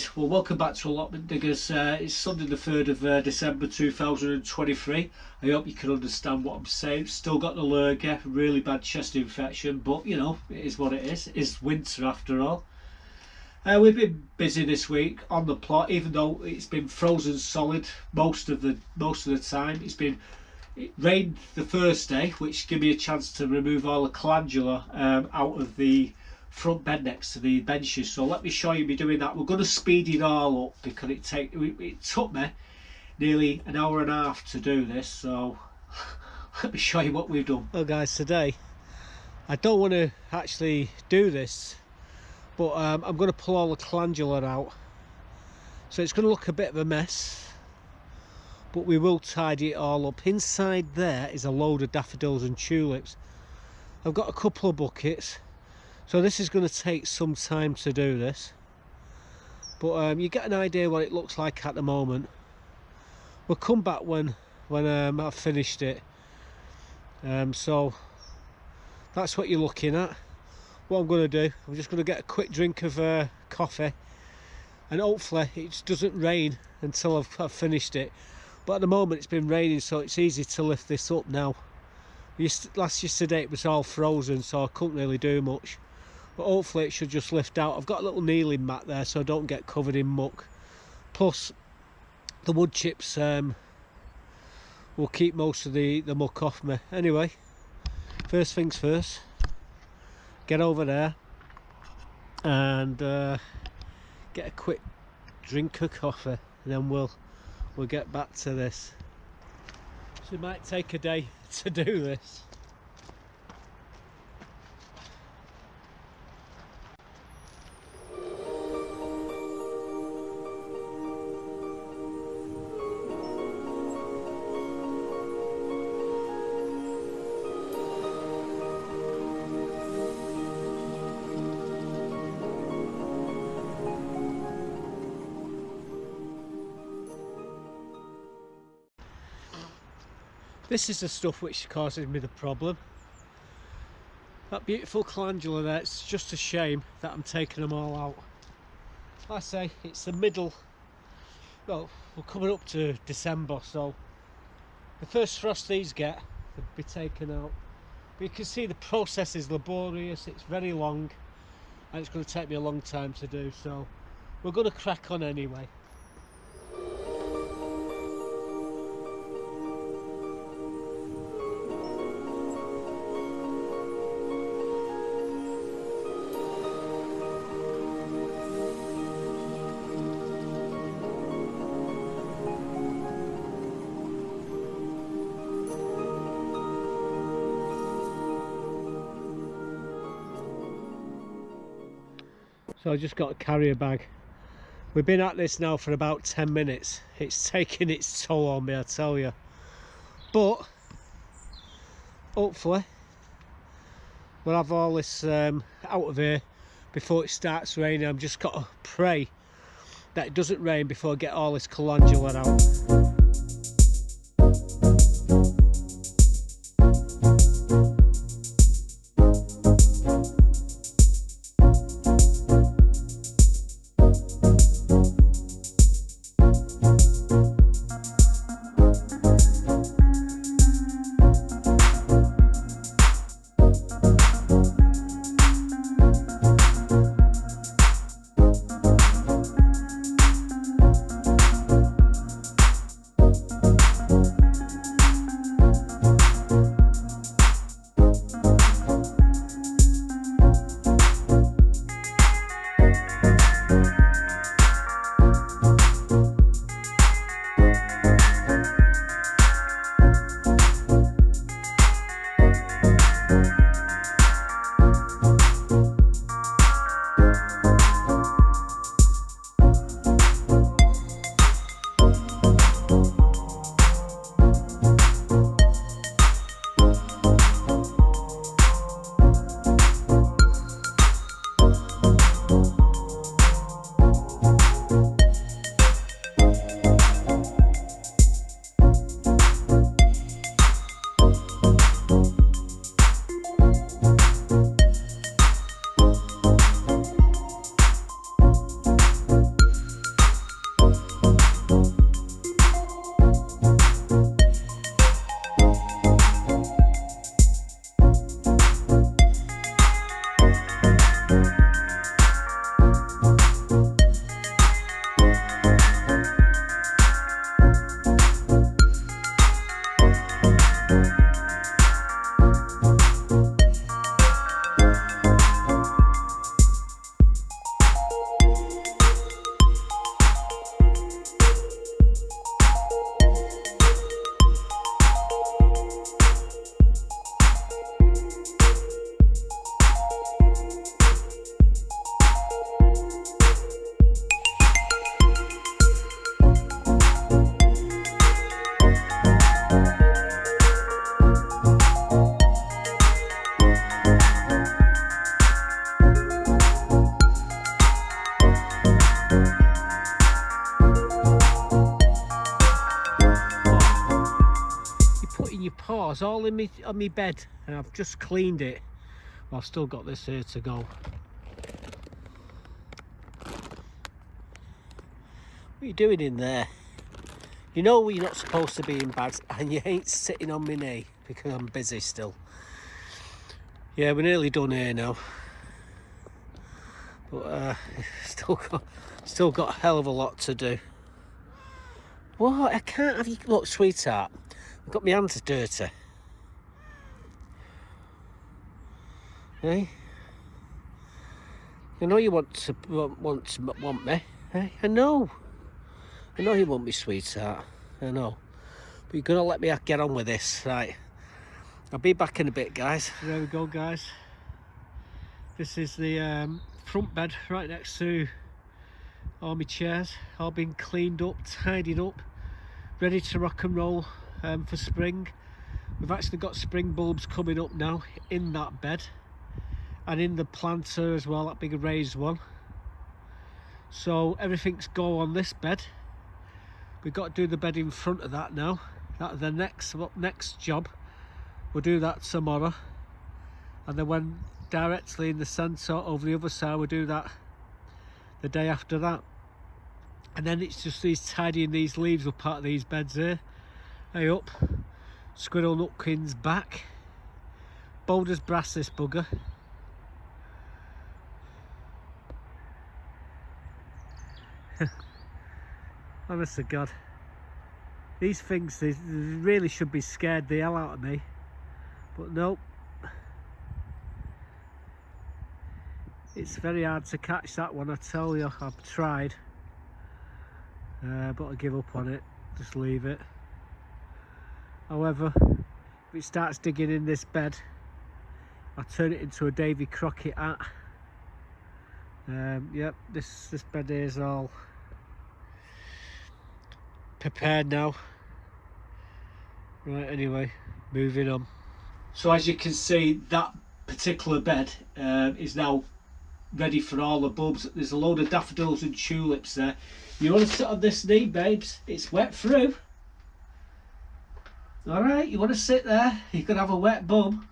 guys, well welcome back to Allotment Diggers. It's Sunday the 3rd of December 2023. I hope you can understand what I'm saying. Still got the lurgy, really bad chest infection, but you know, it is what it is. It's winter after all. We've been busy this week on the plot, even though it's been frozen solid most of the time. It rained the first day, which gave me a chance to remove all the calendula out of the front bed next to the benches. So let me show you me doing that. We're going to speed it all up because it took me nearly an hour and a half to do this. So let me show you what we've done. Well guys, today I don't want to actually do this, but I'm going to pull all the calendula out, so it's going to look a bit of a mess, but we will tidy it all up. Inside there is a load of daffodils and tulips. I've got a couple of buckets, so this is going to take some time to do this, but you get an idea what it looks like at the moment. We'll come back when I've finished it. So that's what you're looking at. What I'm going to do, I'm just going to get a quick drink of coffee, and hopefully it doesn't rain until I've finished it. But at the moment it's been raining, so it's easy to lift this up now. Yesterday it was all frozen, so I couldn't really do much. But hopefully it should just lift out. I've got a little kneeling mat there so I don't get covered in muck. Plus the wood chips will keep most of the muck off me. Anyway, first things first, get over there and get a quick drink of coffee, and then we'll get back to this. So it might take a day to do this. This is the stuff which causes me the problem. That beautiful calendula there, it's just a shame that I'm taking them all out. Like I say, it's the middle, well, we're coming up to December, so the first frost these get, they'll be taken out. But you can see the process is laborious, it's very long, and it's going to take me a long time to do, so we're going to crack on anyway. So I just got a carrier bag. We've been at this now for about 10 minutes. It's taking its toll on me, I tell you. But hopefully we'll have all this out of here before it starts raining. I've just got to pray that it doesn't rain before I get all this calendula out. straws all in me on my bed, and I've just cleaned it. Well, I've still got this here to go. What are you doing in there? You know you're not supposed to be in bed, and you ain't sitting on my knee because I'm busy still. Yeah, we're nearly done here now. But still got a hell of a lot to do. What? I can't have you. Look, sweetheart, I've got my hands dirty. Hey, I know you want me. Hey, I know you want me, sweetheart. I know, but you're gonna let me get on with this, right? I'll be back in a bit, guys. There we go, guys. This is the front bed right next to all my chairs, all been cleaned up, tidied up, ready to rock and roll for spring. We've actually got spring bulbs coming up now in that bed, and in the planter as well, that big raised one. So everything's go on this bed. We've got to do the bed in front of that now. That's the next job. We'll do that tomorrow, and then when directly in the centre over the other side, we'll do that the day after that. And then it's just these tidying these leaves up out of these beds here. Hey up, Squirrel Nutkin's back. Boulder's brass, this bugger. Honest to God, these things, they really should be scared the hell out of me, but nope. It's very hard to catch that one, I tell you. I've tried, but I give up on it, just leave it. However, if it starts digging in this bed, I turn it into a Davy Crockett hat. Yep, this bed here is all prepared now. Right, anyway, moving on. So as you can see, that particular bed is now ready for all the bulbs. There's a load of daffodils and tulips there. You want to sit on this knee, babes? It's wet through. Alright, you want to sit there? You could have a wet bum.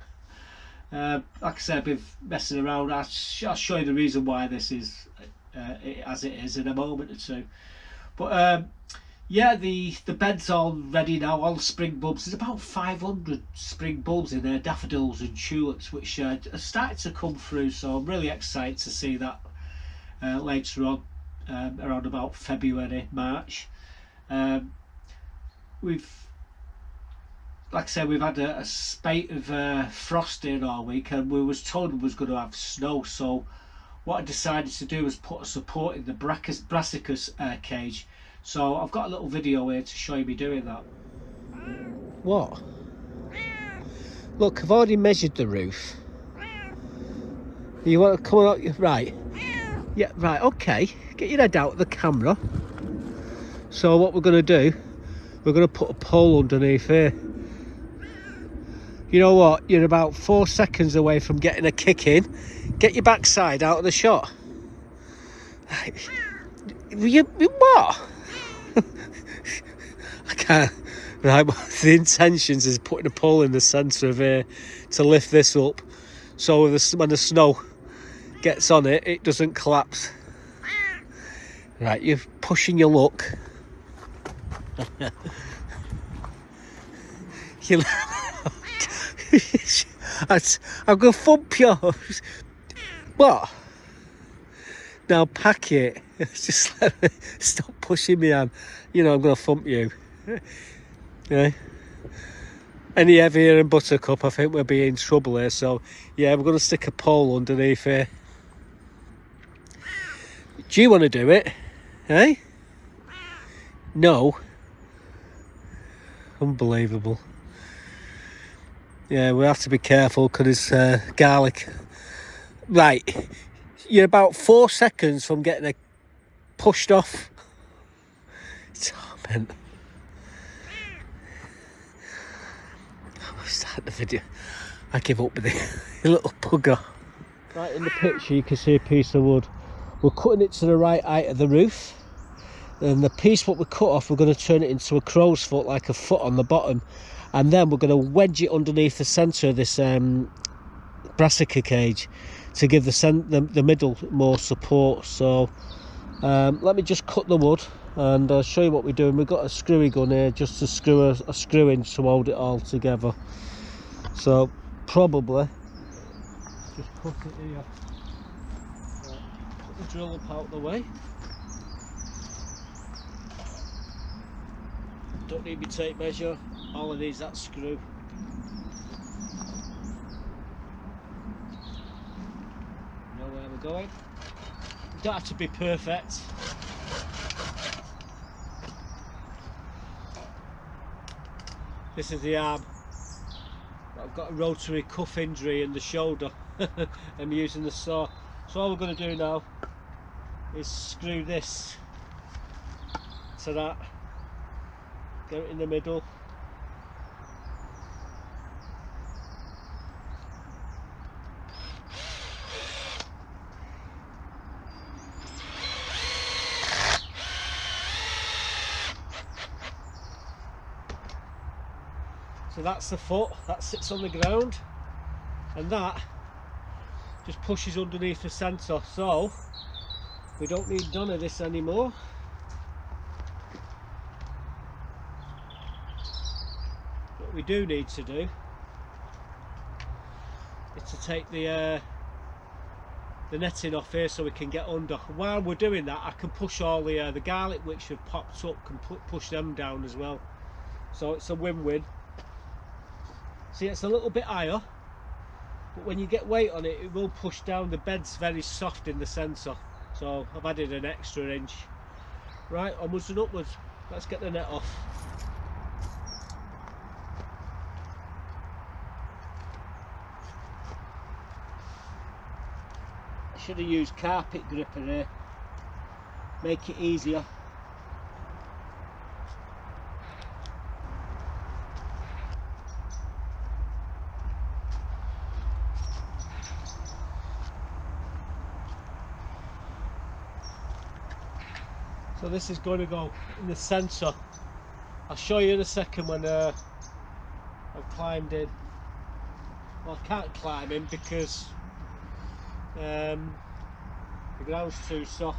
Like I said, I've been messing around. I'll show you the reason why this is as it is in a moment or two. But yeah, the bed's all ready now, all the spring bulbs. There's about 500 spring bulbs in there, daffodils and tulips, which are starting to come through, so I'm really excited to see that later on, around about February, March. Like I said, we've had a spate of frosting all week, and we was told we was going to have snow, so what I decided to do was put a support in the brassicas cage. So I've got a little video here to show you me doing that. What? Look, I've already measured the roof. You want to come out? Right. Yeah, right, okay. Get your head out of the camera. So what we're going to do, we're going to put a pole underneath here. You know what? You're about 4 seconds away from getting a kick in. Get your backside out of the shot. What? I can't. Right, the intentions is putting a pole in the centre of here to lift this up, so when the snow gets on it, it doesn't collapse. Right, you're pushing your luck. I'm gonna thump you. What? Now pack it. Just let me stop pushing me on. You know I'm gonna thump you. Yeah. Any heavier than Buttercup, I think we'll be in trouble here. So yeah, we're gonna stick a pole underneath here. Do you want to do it? Eh? No. Unbelievable. Yeah, we have to be careful because it's garlic. Right, you're about 4 seconds from getting pushed off. Torment. I'll start the video. I give up with the little bugger. Right in the picture you can see a piece of wood. We're cutting it to the right height of the roof. And the piece what we cut off, we're going to turn it into a crow's foot, like a foot on the bottom. and then we're going to wedge it underneath the centre of this brassica cage to give the middle more support. So let me just cut the wood and I'll show you what we're doing. We've got a screwy gun here just to screw a screw in to hold it all together. So probably just put it here. Right, put the drill up out the way. Don't need me tape measure. All I need is that screw. Know where we're going. You don't have to be perfect. This is the arm. I've got a rotary cuff injury in the shoulder. I'm using the saw. So all we're going to do now is screw this to that. Get it in the middle. So that's the foot, that sits on the ground, and that just pushes underneath the centre, so we don't need none of this anymore. What we do need to do is to take the netting off here so we can get under. While we're doing that, I can push all the garlic which have popped up, can push them down as well. So it's a win-win. See, it's a little bit higher, but when you get weight on it, it will push down. The bed's very soft in the centre, so I've added an extra inch. Right, onwards and upwards. Let's get the net off. I should have used carpet gripper here, make it easier. So this is going to go in the centre. I'll show you in a second when I've climbed in. Well, I can't climb in because the ground's too soft.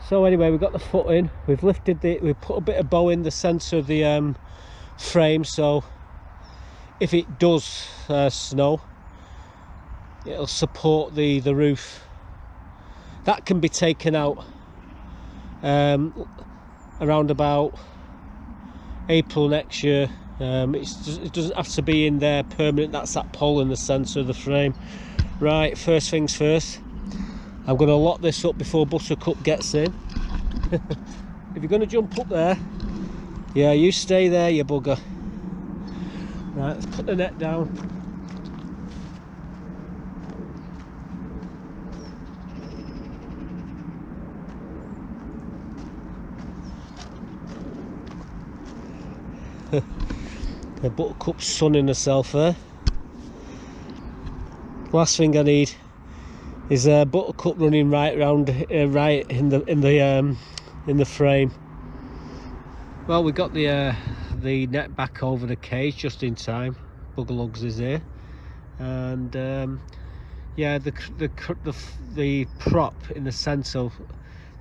So anyway, we've got the foot in, we've put a bit of bow in the centre of the frame, so if it does snow, it'll support the roof. That can be taken out around about April next year. It doesn't have to be in there permanent. That's that pole in the centre of the frame. Right, first things first, I'm going to lock this up before Buttercup gets in. If you're going to jump up there, yeah, you stay there, you bugger. Right, let's put the net down. The Buttercup's sunning herself there. Last thing I need is Buttercup running right around, right in the frame. Well, we got the net back over the cage just in time. Buggerlugs is here, and yeah, the prop in the centre,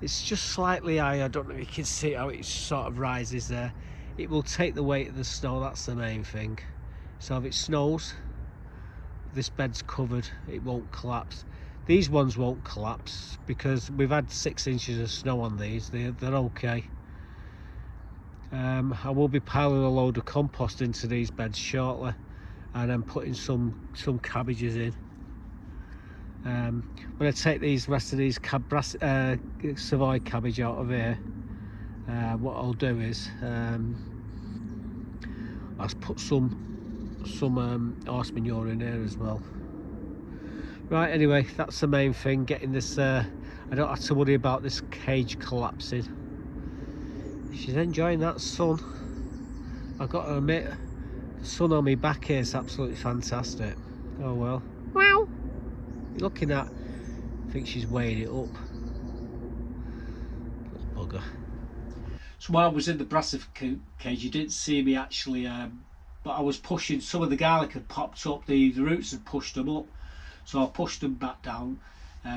it's just slightly high. I don't know if you can see how it sort of rises there. it will take the weight of the snow. That's the main thing. So if it snows, this bed's covered, it won't collapse. These ones won't collapse because we've had 6 inches of snow on these. They're okay. I will be piling a load of compost into these beds shortly, and then putting some cabbages in. When I take these rest of these Savoy cabbage out of here, what I'll do is I'll put some horse manure in here as well. Right, anyway, that's the main thing, getting this, I don't have to worry about this cage collapsing. She's enjoying that sun. I've got to admit, the sun on my back here is absolutely fantastic. Oh well. Wow. You're looking at, I think she's weighing it up. Little bugger. So while I was in the brassica cage, you didn't see me actually, but I was pushing. Some of the garlic had popped up, the roots had pushed them up, so I pushed them back down.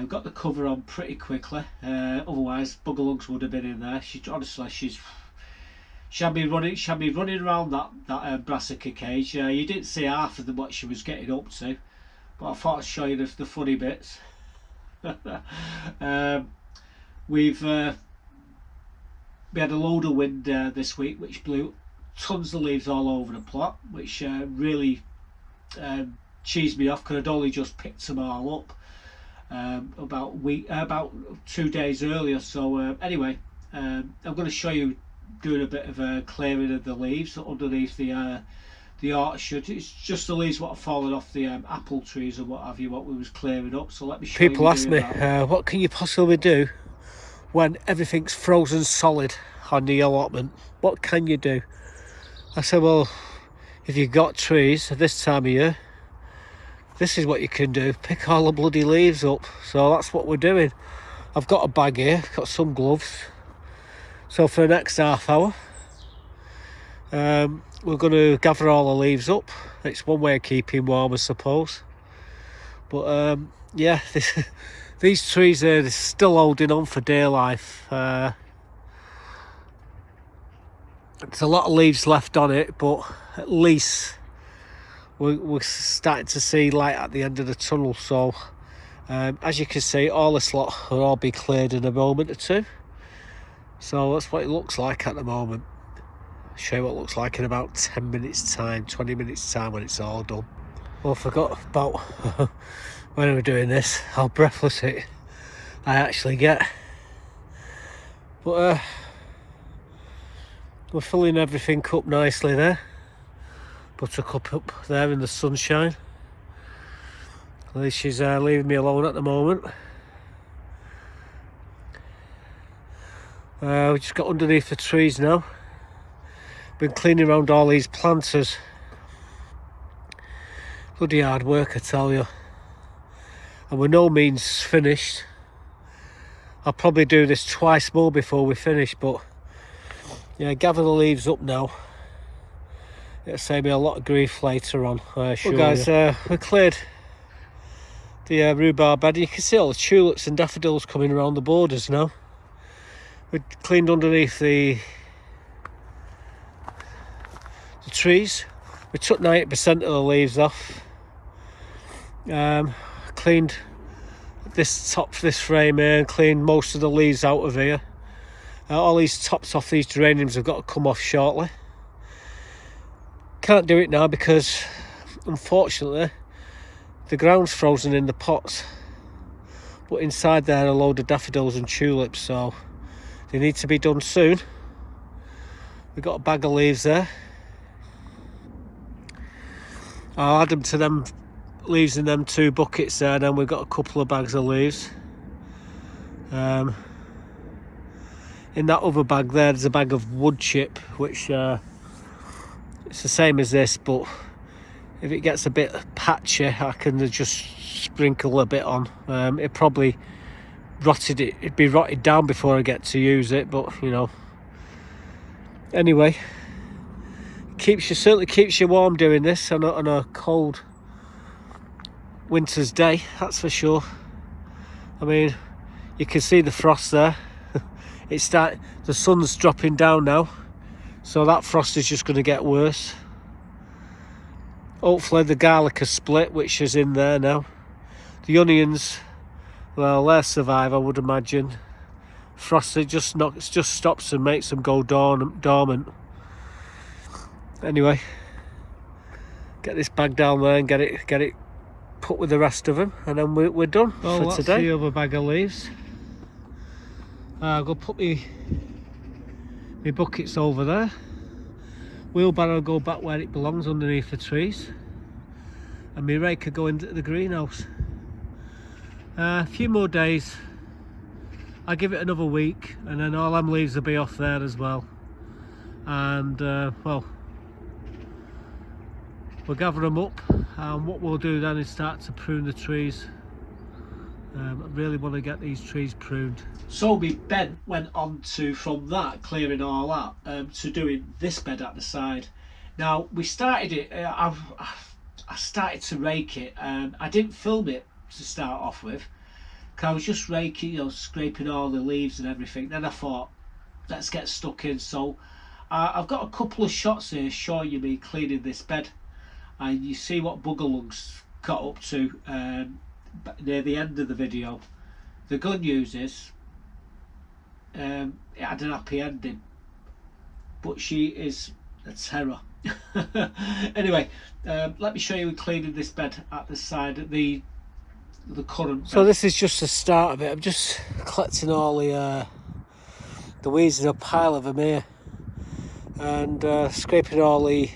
Got the cover on pretty quickly, otherwise buggerlugs would have been in there. She had me running around that brassica cage. You didn't see half of what she was getting up to, but I thought I'd show you the funny bits. We had a load of wind this week, which blew tons of leaves all over the plot, which really cheesed me off because I'd only just picked them all up about 2 days earlier. So anyway, I'm going to show you doing a bit of clearing of the leaves underneath the orchard. It's just the leaves what have fallen off the apple trees and what have you, what we was clearing up. So let me show you. People ask me, what can you possibly do when everything's frozen solid on the allotment? What can you do? I said, well, if you've got trees at this time of year, this is what you can do, pick all the bloody leaves up. So that's what we're doing. I've got a bag here, got some gloves. So for the next half hour, we're going to gather all the leaves up. It's one way of keeping warm, I suppose. But yeah, these trees are still holding on for dear life. There's a lot of leaves left on it, but at least we're starting to see light at the end of the tunnel. So as you can see, all this lot will all be cleared in a moment or two. So that's what it looks like at the moment. I'll show you what it looks like in about 10 minutes time, 20 minutes time when it's all done. Well, I forgot about when we were doing this, how breathless I actually get. But we're filling everything up nicely there. Buttercup up there in the sunshine. At least she's leaving me alone at the moment. We just got underneath the trees now. Been cleaning around all these planters. Bloody hard work, I tell you. And we're no means finished. I'll probably do this twice more before we finish, but yeah, gather the leaves up now. It'll save me a lot of grief later on. Well guys, we cleared the rhubarb bed. You can see all the tulips and daffodils coming around the borders now. We cleaned underneath the trees. We took 90% of the leaves off. Cleaned this frame here and cleaned most of the leaves out of here. All these tops off these geraniums have got to come off shortly. Can't do it now because unfortunately the ground's frozen in the pots, but inside there are a load of daffodils and tulips, so they need to be done soon. We've got a bag of leaves there. I'll add them to them leaves in them 2 buckets there, then we've got a couple of bags of leaves. In that other bag there's a bag of wood chip, which it's the same as this, but if it gets a bit patchy I can just sprinkle a bit on. It'd be rotted down before I get to use it, but you know, anyway, certainly keeps you warm doing this on a cold winter's day, that's for sure. I mean, you can see the frost there. The sun's dropping down now, so that frost is just going to get worse. Hopefully the garlic has split, which is in there now. The onions, well, they'll survive, I would imagine. Frost, it just stops and makes them go dormant. Anyway, get this bag down there and get it put with the rest of them, and then we're done for today. That's the other bag of leaves. I'll go put my buckets over there. Wheelbarrow will go back where it belongs, underneath the trees, and my rake will go into the greenhouse. A few more days. I'll give it another week, and then all them leaves will be off there as well. And well, we'll gather them up, and what we'll do then is start to prune the trees. I really want to get these trees pruned. So my bed went on to, from that, clearing all that, to doing this bed at the side. Now we started it, I started to rake it, and I didn't film it to start off with, because I was just raking, you know, scraping all the leaves and everything. Then I thought, let's get stuck in. So I've got a couple of shots here showing you me cleaning this bed, and you see what Buggerlug's got up to near the end of the video. The good news is it had an happy ending, but she is a terror. Anyway, let me show you cleaning this bed at the side of the current bed. So this is just the start of it. I'm just collecting all the weeds in a pile of them here, and scraping all the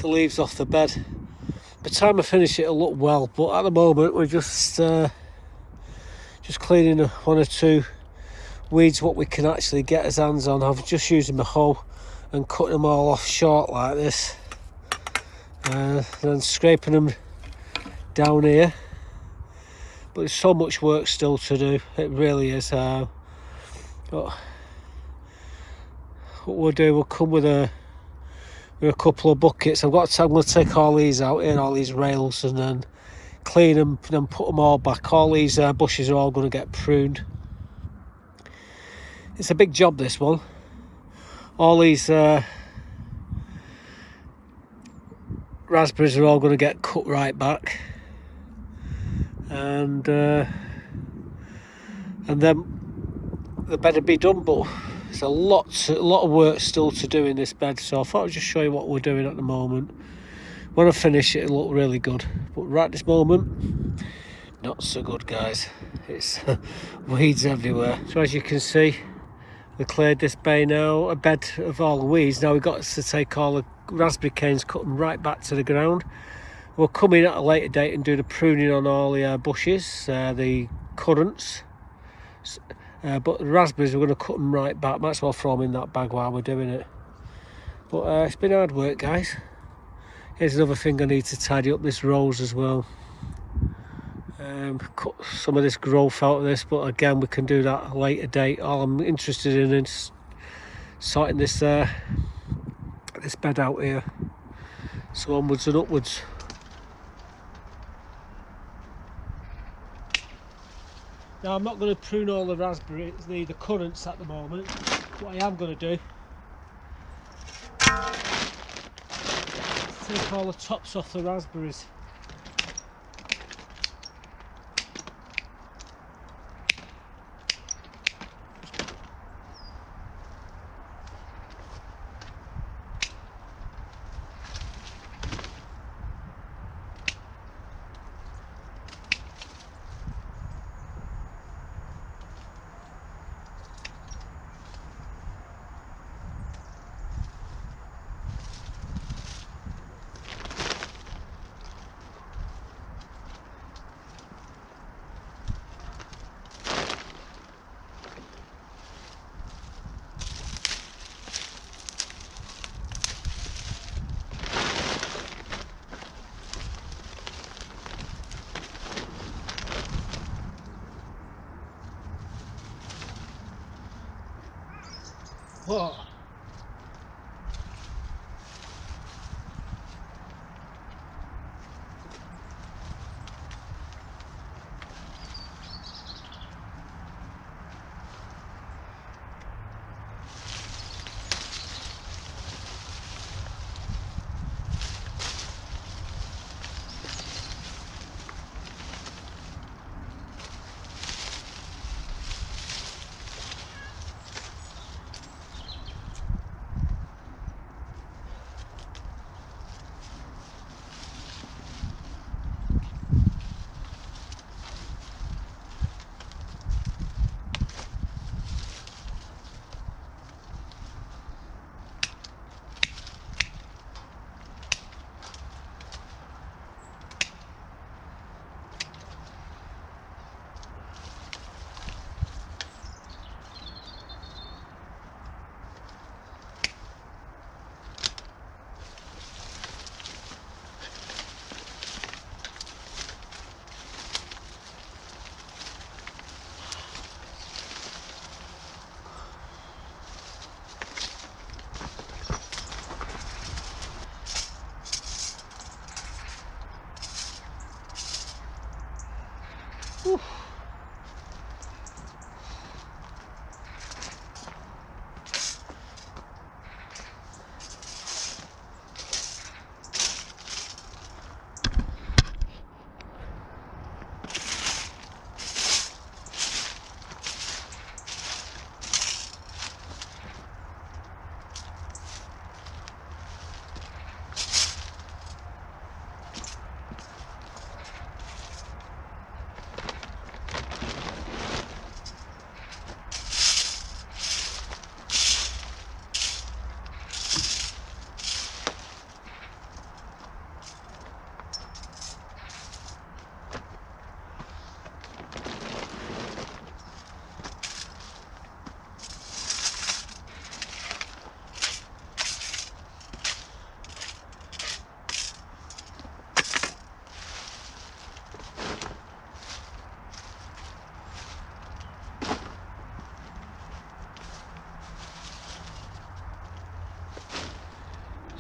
leaves off the bed. By the time I finish it, it'll look well, but at the moment we're just cleaning one or two weeds what we can actually get his hands on. I'm just using my hoe and cutting them all off short like this, and then scraping them down here. But there's so much work still to do, it really is. But what we'll do, we'll come with a couple of buckets. I'm going to take all these out here, all these rails, and then clean them and then put them all back. All these bushes are all going to get pruned. It's a big job, this one. All these raspberries are all going to get cut right back, and then the bed will be done. But there's a lot of work still to do in this bed, so I thought I'd just show you what we're doing at the moment. When I finish it, it'll look really good, but right this moment, not so good, guys. It's weeds everywhere. So as you can see, we cleared this bay now, a bed of all the weeds. Now we've got to take all the raspberry canes, cut them right back to the ground. We'll come in at a later date and do the pruning on all the bushes, the currants. But the raspberries, we're going to cut them right back. Might as well throw them in that bag while we're doing it. But it's been hard work, guys. Here's another thing I need to tidy up, this rose as well. Cut some of this growth out of this, but again, we can do that at a later date. All I'm interested in is sorting this this bed out here. So onwards and upwards. Now I'm not going to prune all the raspberries, the currants at the moment. What I am going to do, take all the tops off the raspberries. Whoa.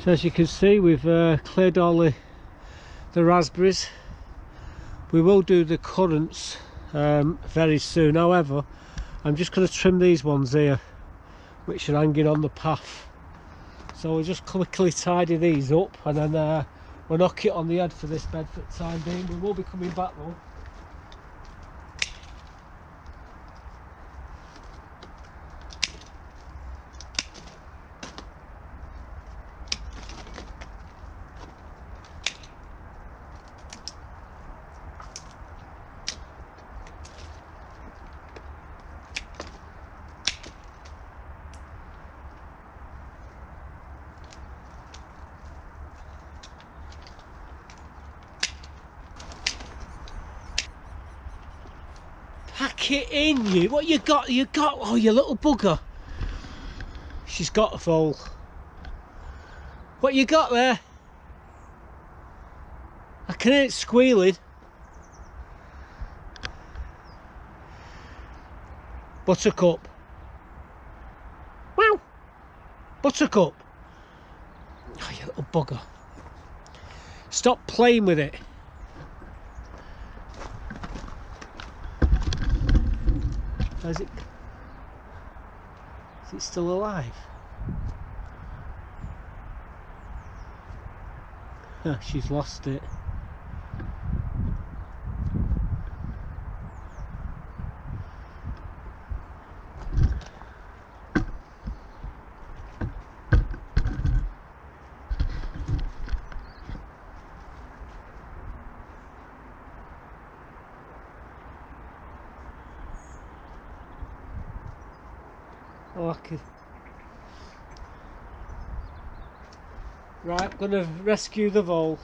So as you can see, we've cleared all the raspberries. We will do the currants very soon. However, I'm just going to trim these ones here which are hanging on the path. So we'll just quickly tidy these up, and then we'll knock it on the head for this bed for the time being. We will be coming back though. Pack it in, you. What you got? You got? Oh, you little bugger. She's got a vole. What you got there? I can hear it squealing. Buttercup. Wow. Buttercup. Oh, you little bugger. Stop playing with it. Is it still alive? Oh, she's lost it. Oh, I could. Right, I'm going to rescue the vole.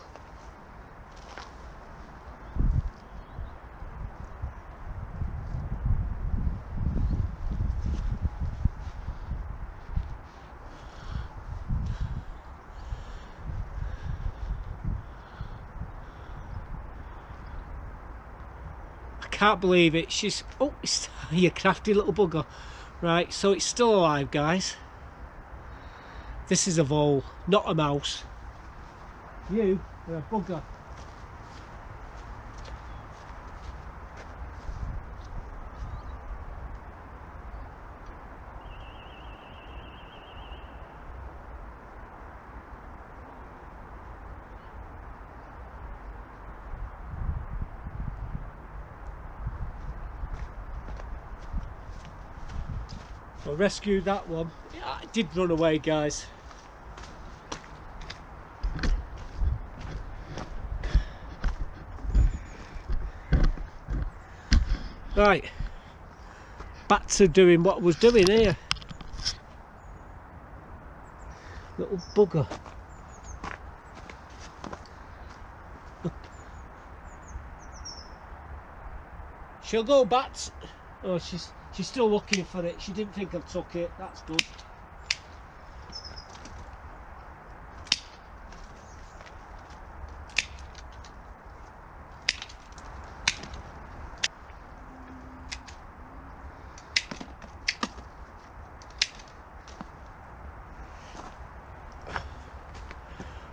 I can't believe it. She's... Oh, you crafty little bugger. Right, so it's still alive, guys. This is a vole, not a mouse. You are a bugger. I rescued that one. It did run away, guys. Right, back to doing what I was doing here. Little bugger. She'll go back. Oh, she's still looking for it. She didn't think I took it. That's good.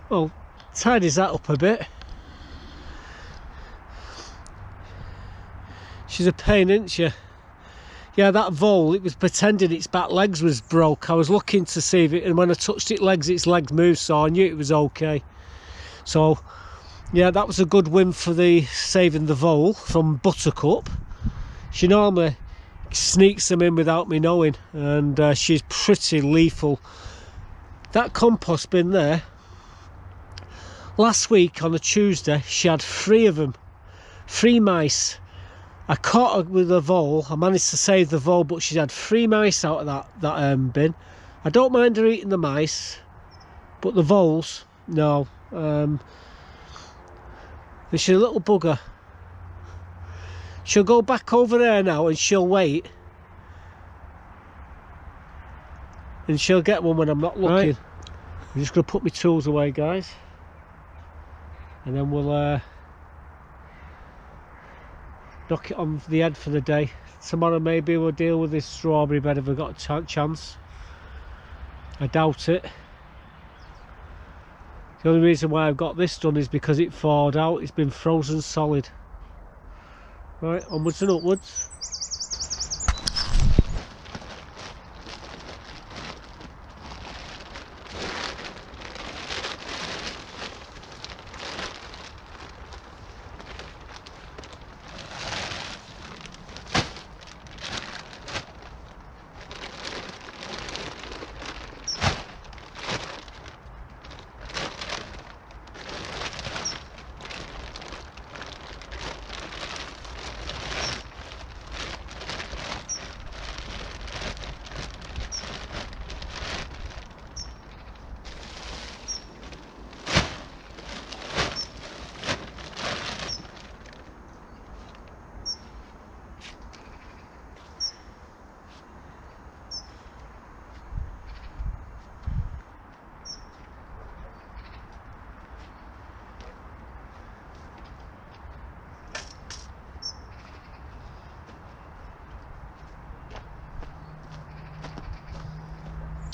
Well, tidies that up a bit. She's a pain, isn't she? Yeah, that vole, it was pretending its back legs was broke. I was looking to see if it, and when I touched its legs moved, so I knew it was okay. So, yeah, that was a good win for the saving the vole from Buttercup. She normally sneaks them in without me knowing, and she's pretty lethal. That compost bin there, last week on a Tuesday, she had 3 of them, 3 mice. I caught her with a vole. I managed to save the vole, but she's had 3 mice out of that bin. I don't mind her eating the mice, but the voles, no. She's a little bugger. She'll go back over there now and she'll wait. And she'll get one when I'm not looking. Right. I'm just going to put my tools away, guys. And then we'll knock it on the head for the day. Tomorrow maybe we'll deal with this strawberry bed if we've got a chance. I doubt it. The only reason why I've got this done is because it thawed out. It's been frozen solid. Right, onwards and upwards.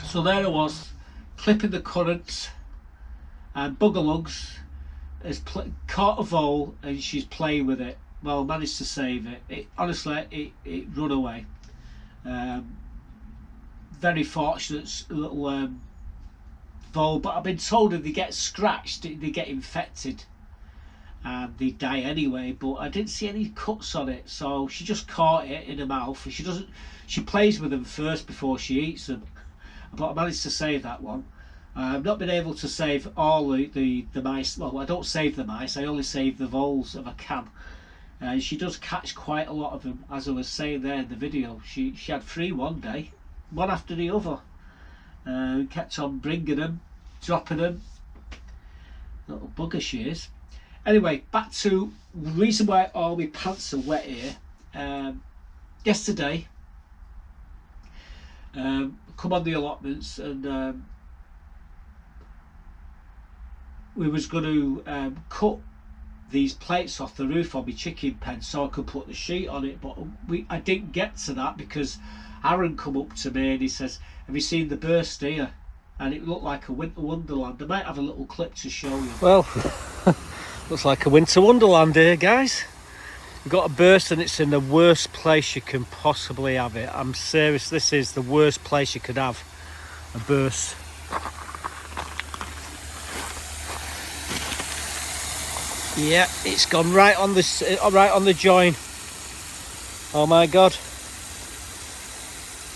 So there I was, clipping the currants, and Bugger Lugs has caught a vole and she's playing with it. Well, managed to save it. Honestly, it run away. Very fortunate little vole, but I've been told if they get scratched, they get infected and they die anyway. But I didn't see any cuts on it, so she just caught it in her mouth. And she plays with them first before she eats them. But I managed to save that one. I've not been able to save all the mice. Well, I don't save the mice, I only save the voles if I can. She does catch quite a lot of them, as I was saying there in the video. She had 3 one day, one after the other. Kept on bringing them, dropping them. Little bugger she is. Anyway, back to the reason why all my pants are wet here. Yesterday, come on the allotments, and we was going to cut these plates off the roof on my chicken pen so I could put the sheet on it, but I didn't get to that because Aaron come up to me and he says, have you seen the burst here? And it looked like a winter wonderland. I might have a little clip to show you. Well, looks like a winter wonderland here, guys. We've got a burst and it's in the worst place you can possibly have it. I'm serious, this is the worst place you could have a burst. Yeah, it's gone right on the join. Oh my god.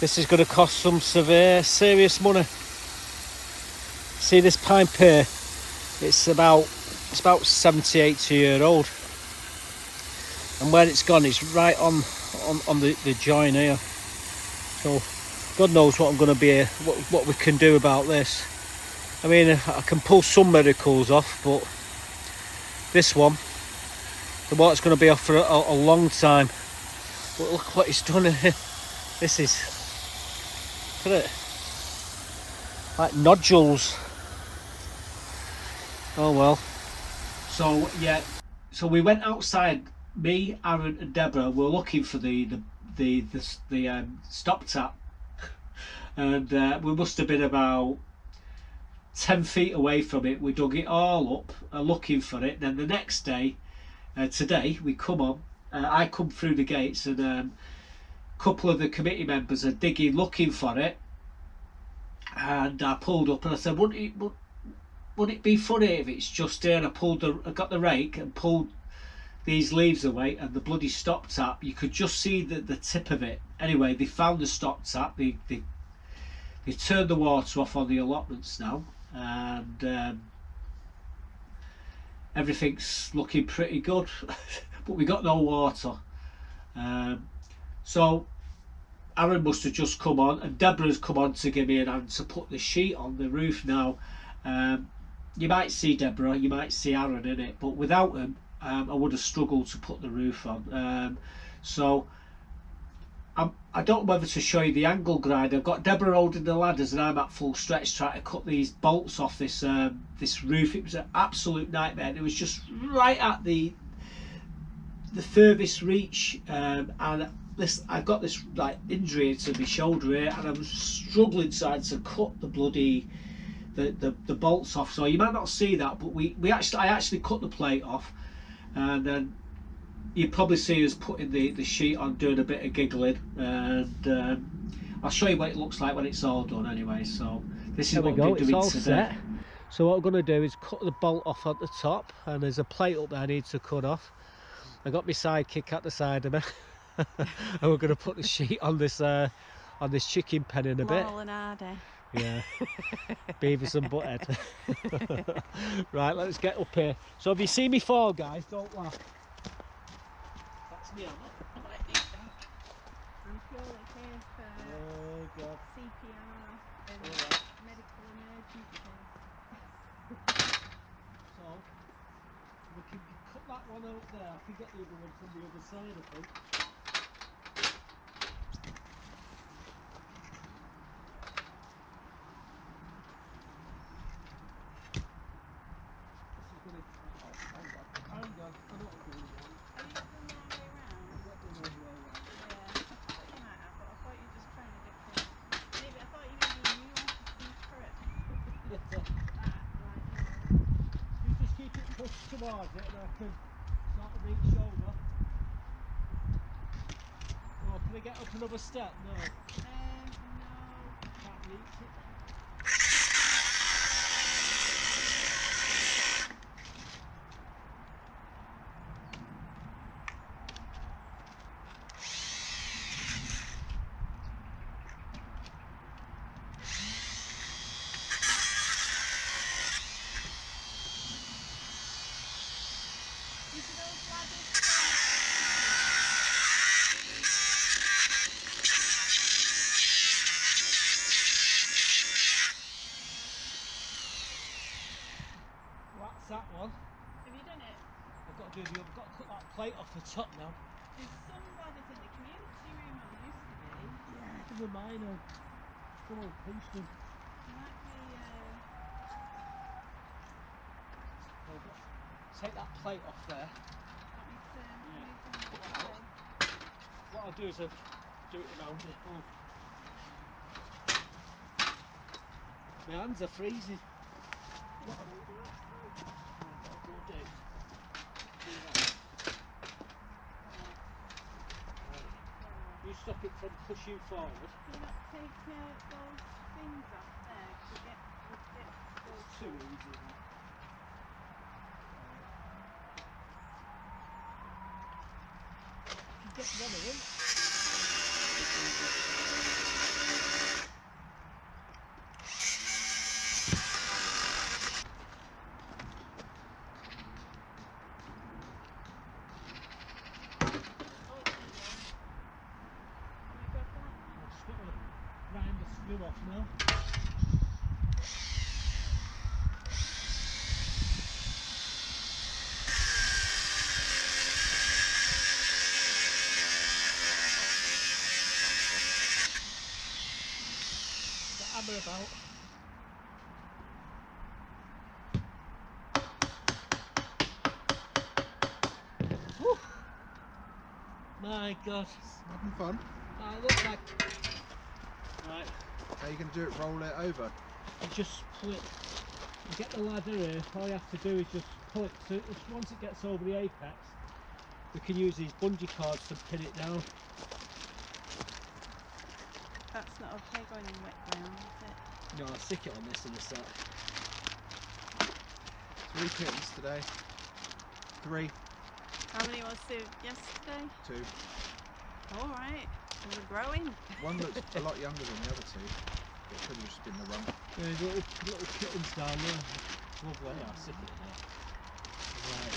This is going to cost some serious money. See this pipe here? It's about 70, 80 year old. And where it's gone, it's right on the join here. So God knows what I'm going to be, what we can do about this. I mean, I can pull some miracles off, but this one, the water's going to be off for a long time. But look what it's done here. This is, look at it, like nodules. Oh well. So yeah, so we went outside. Me, Aaron, and Deborah were looking for the stop tap, and we must have been about 10 feet away from it. We dug it all up, looking for it. Then the next day, today, we come on. I come through the gates, and a couple of the committee members are digging, looking for it. And I pulled up, and I said, "Would it be funny if it's just there?" And I got the rake and pulled these leaves away, and the bloody stop tap, you could just see the tip of it. Anyway, they found the stop tap. They turned the water off on the allotments now, and everything's looking pretty good. But we got no water. So Aaron must have just come on, and Deborah's come on to give me an hand to put the sheet on the roof now. You might see Deborah, you might see Aaron in it, but without them, I would have struggled to put the roof on. So I don't know whether to show you the angle grind. I've got Deborah holding the ladders and I'm at full stretch trying to cut these bolts off this this roof. It was an absolute nightmare. It was just right at the furthest reach, and I've got this like injury to my shoulder here, and I was struggling trying to cut the the bolts off. So you might not see that, but I actually cut the plate off, and then you probably see us putting the sheet on, doing a bit of giggling, and I'll show you what it looks like when it's all done anyway. So this is what we're doing it's all today. set. So what I'm going to do is cut the bolt off at the top, and there's a plate up there I need to cut off. I got my sidekick at the side of me, and we're going to put the sheet on this chicken pen in a bit. Laurel and Hardy. Yeah, Beavis and Butthead. Right, let's get up here. So if you see me fall, guys, don't laugh. That's me, Emma. I might need that. I'm purely here for Oh God. CPR and medical emergencies. So we can cut that one out there. I can get the other one from the other side, I think. Towards it, and I can sort of reach over. Oh, can I get up another step? No. No. Can't reach it. That one. Have you done it? I've got to cut that plate off the top now. There's some ladders in the community room where there used to be. Yeah, never mind. Come on, pinch them. Might be, Take that plate off there. want me to move them Put out that of out. What I'll do is do it around it. Oh. My hands are freezing. What I'll do. You stop it from pushing forward. Do you not take those things off there? To get those It's too easy. You get one of them. Grind the screw off now. The hammer about. Woo. My God. Having fun? It looks like. Right. How are you going to do it? Roll it over? You just pull it. You get the ladder here. All you have to do is just pull it. So once it gets over the apex, we can use these bungee cords to pin it down. That's not okay going in wet ground, is it? No, I'll stick it on this in a sec. 3 kittens today. 3. How many was there yesterday? 2. Alright, we're growing. One looks a lot younger than the other 2. It could have just been the rump. There's little kittens down there. Lovely. Yeah, I'll stick it in there. Right.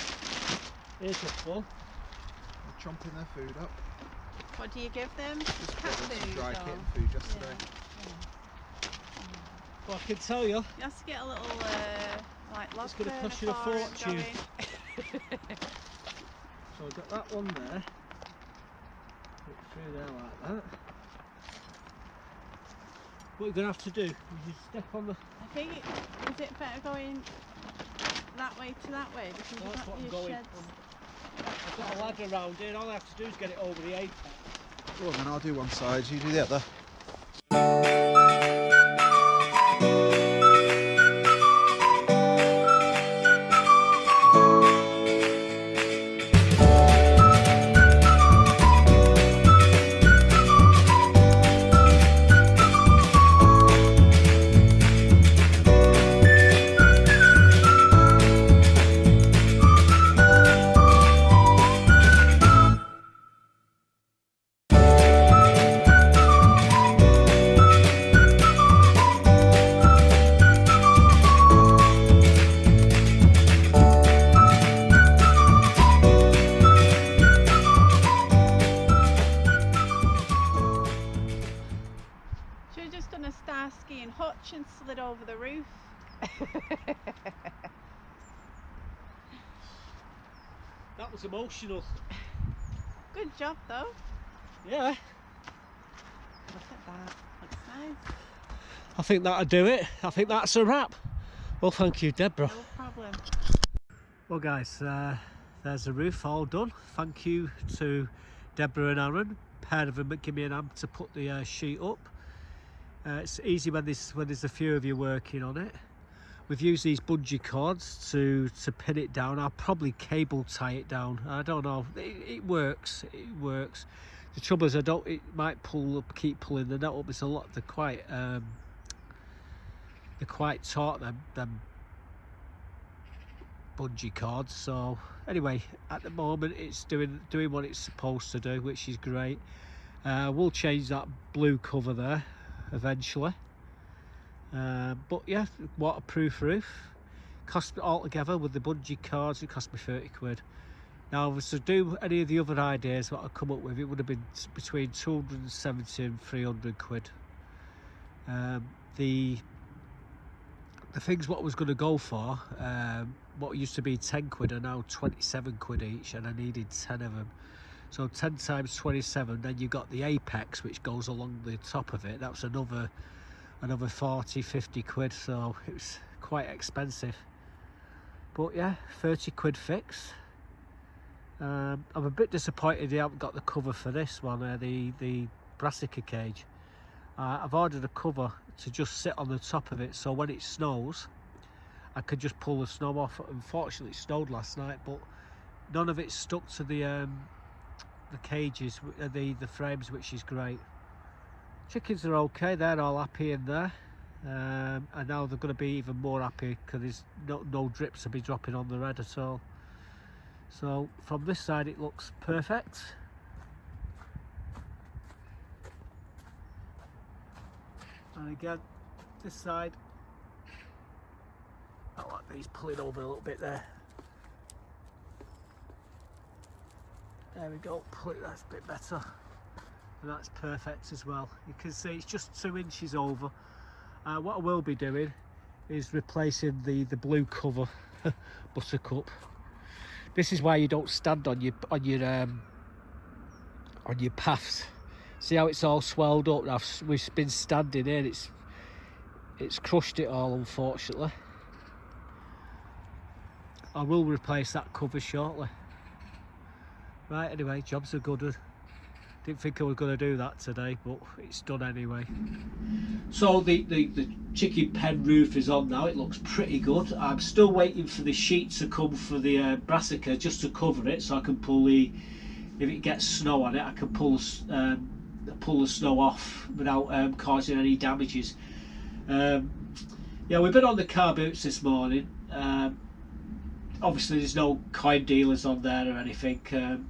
Here's the full. They're chomping their food up. What do you give them? Just Cat got them some food dry or- kitten food yesterday. Well, I can tell you, You have to get a little like log It's gonna burner cost you a for 'em fortune. going. so I've got that one there. Put it through there like that. What you're going to have to do is you step on the... I think is it better going that way to that way because you've That's got what I'm your going. sheds. I've got a ladder around here, and all I have to do is get it over the apex. Well, then I'll do one side, you do the other. on a star skiing hutch and slid over the roof. That was emotional. Good job though. Yeah. Look at that. Looks nice. I think that'll do it. I think that's a wrap. Well, thank you, Deborah. No problem. Well, guys, there's the roof all done. Thank you to Deborah and Aaron, pair of them that give me an hand to put the sheet up. It's easy when there's a few of you working on it. We've used these bungee cords to pin it down. I'll probably cable tie it down. I don't know. It works. It works. The trouble is, it might pull up, keep pulling the net up. It's a lot. They're quite taut. Them bungee cords. So anyway, at the moment it's doing what it's supposed to do, which is great. We'll change that blue cover there eventually. But yeah, waterproof roof. Cost me altogether with the bungee cords, it cost me 30 quid. Now, if I was to do any of the other ideas what I've come up with, it would have been between 270 and 300 quid. The things what I was going to go for, what used to be 10 quid are now 27 quid each, and I needed 10 of them. So 10 times 27, then you got the apex which goes along the top of it. That's another 40, 50 quid, so it was quite expensive. But yeah, 30 quid fix. I'm a bit disappointed they haven't got the cover for this one, the brassica cage. I've ordered a cover to just sit on the top of it, so when it snows I could just pull the snow off. Unfortunately it snowed last night, but none of it stuck to the cages, the frames, which is great. Chickens are okay, they're all happy in there, and now they're going to be even more happy because there's no drips to be dropping on the red at all. So from this side it looks perfect. And again, this side, I like these pulling over a little bit there. There we go, pull it, that's a bit better. And that's perfect as well. You can see it's just 2 inches over. What I will be doing is replacing the blue cover, buttercup. This is why you don't stand on your paths. See how it's all swelled up? We've been standing here. It's crushed it all, unfortunately. I will replace that cover shortly. Right, anyway, jobs are good. Didn't think I was going to do that today, but it's done anyway. So the chicken pen roof is on now. It looks pretty good. I'm still waiting for the sheet to come for the brassica, just to cover it, so I can pull if it gets snow on it, I can pull the snow off without causing any damages. Yeah, we've been on the car boots this morning. Obviously there's no coin dealers on there or anything.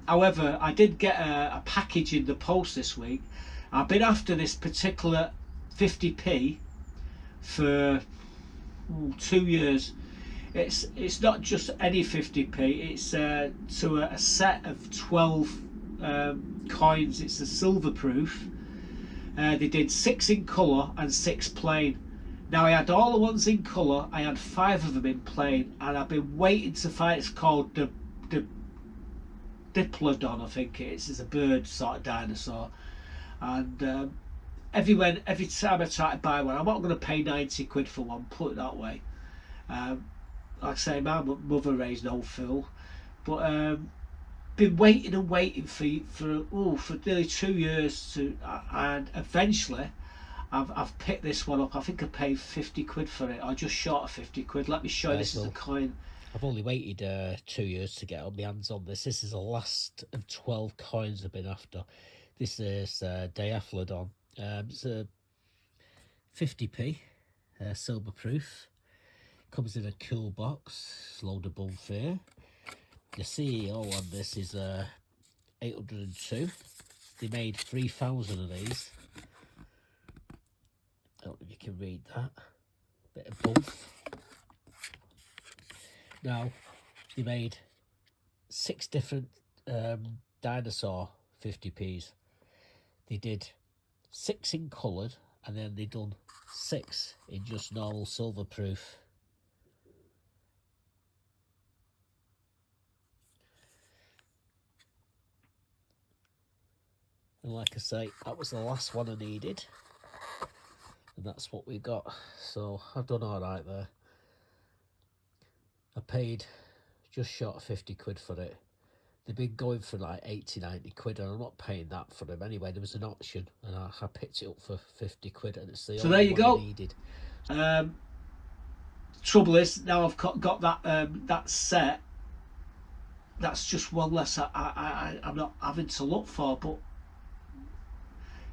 However, I did get a package in the post this week. I've been after this particular 50p for 2 years. It's not just any 50p, it's to a set of 12 coins. It's a silver proof. They did 6 in colour and 6 plain. Now I had all the ones in colour, I had 5 of them in plain, and I've been waiting to find, it's called the Diplodon, I think it is. It's a bird sort of dinosaur. And every time I try to buy one, I'm not going to pay 90 quid for one, put it that way. Like I say, my mother raised no fool. But been waiting and waiting for nearly 2 years and eventually I've picked this one up. I think I paid 50 quid for it, or just short of 50 quid. Let me show you, this is a coin. I've only waited 2 years to get my hands on this. This is the last of 12 coins I've been after. This is Diaphlodon. It's a 50p, silver proof. Comes in a cool box, loadable here. The CEO on this is 802. They made 3,000 of these. I don't know if you can read that. Bit of both. Now, they made 6 different dinosaur 50p's. They did 6 in coloured and then they done 6 in just normal silver proof. And like I say, that was the last one I needed, and that's what we got. So I've done all right there. I paid just short of 50 quid for it. They've been going for like 80, 90 quid, and I'm not paying that for them anyway. There was an auction, and I picked it up for 50 quid, and it's the So only there you one go. I needed. Trouble is, now I've got that that set. That's just one less I'm not having to look for. But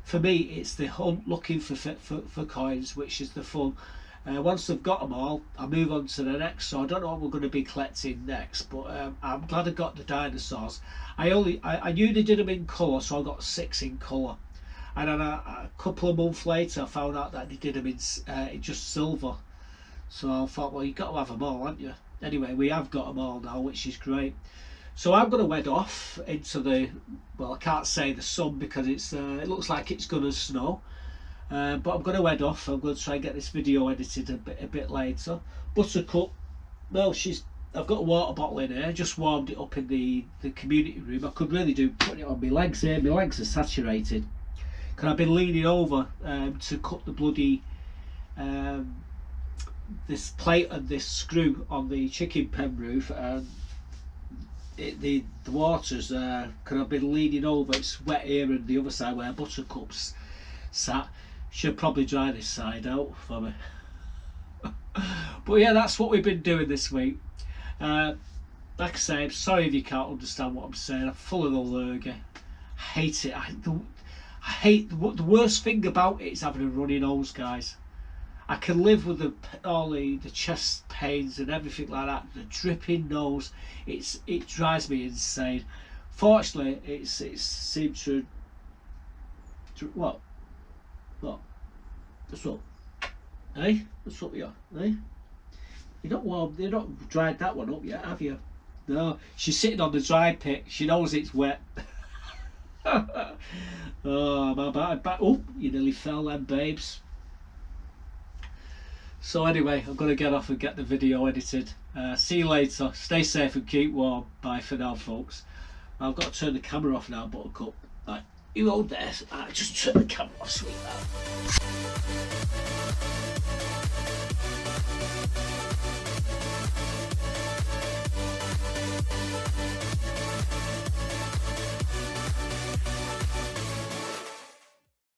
for me, it's the hunt, looking for coins, which is the fun. Once I've got them all, I move on to the next. So I don't know what we're going to be collecting next, but I'm glad I got the dinosaurs. I knew they did them in colour, so I got 6 in colour. And then a couple of months later, I found out that they did them in just silver. So I thought, well, you've got to have them all, haven't you? Anyway, we have got them all now, which is great. So I'm going to head off into the, well, I can't say the sun because it looks like it's going to snow. But I'm going to head off. I'm going to try and get this video edited a bit later. Buttercup, well, I've got a water bottle in here. Just warmed it up in the community room. I could really do putting it on my legs here. My legs are saturated. Because I've been leaning over to cut the bloody this plate and this screw on the chicken pen roof, and the water's because I've been leaning over. It's wet here, and the other side where Buttercup's sat. Should probably dry this side out for me. But yeah, that's what we've been doing this week. Like I say, I'm sorry if you can't understand what I'm saying. I'm full of allergy. I hate it. I hate the worst thing about it is having a runny nose, guys. I can live with all the chest pains and everything like that. The dripping nose, it drives me insane. Fortunately, it seemed to what? What's up? Hey, what's up here? Hey, you're not warm. You're not dried that one up yet, have you? No, she's sitting on the dry pit. She knows it's wet. Oh, my bad. Oh, you nearly fell then, babes. So anyway, I'm going to get off and get the video edited. See you later. Stay safe and keep warm. Bye for now, folks. I've got to turn the camera off now, Buttercup. Right, you hold there. Just turn the camera off, sweetheart.